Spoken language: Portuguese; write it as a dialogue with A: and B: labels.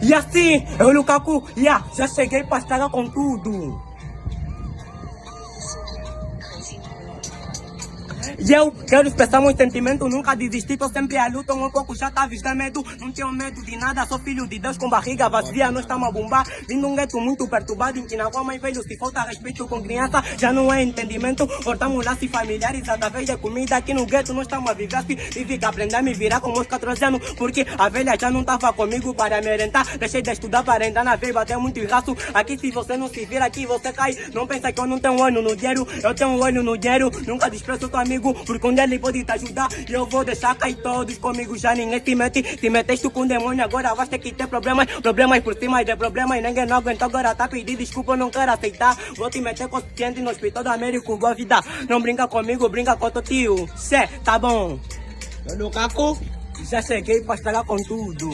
A: E assim, eu, Lukaku, já cheguei pra estragar com tudo. E eu quero expressar meus sentimentos, nunca desisti, tô sempre à luta, um pouco já tá vista medo, não tenho medo de nada, sou filho de Deus com barriga vazia, nós estamos a bombar, vindo um gueto muito perturbado, em que na rua mais velho, se falta respeito com criança, já não é entendimento, cortamos laços familiares através de comida, aqui no gueto nós estamos a viver assim, tive que aprender a me virar como os 14 anos, porque a velha já não tava comigo para me orientar, deixei de estudar para entrar na veia, bater muito raço, aqui se você não se vira, aqui você cai, não pensa que eu não tenho olho no dinheiro, eu tenho olho no dinheiro, nunca desprezo teu amigo, porque um dia ele pode te ajudar e eu vou deixar cair todos comigo, já ninguém se mete, se meteste com o demônio, agora vais ter que ter problemas por cima de problemas, ninguém não aguentou, agora tá pedindo desculpa, eu não quero aceitar, vou te meter consciente no hospital do Américo, boa vida, não brinca comigo, brinca com teu tio, tá bom, Lukaku, já cheguei pra estragar com tudo.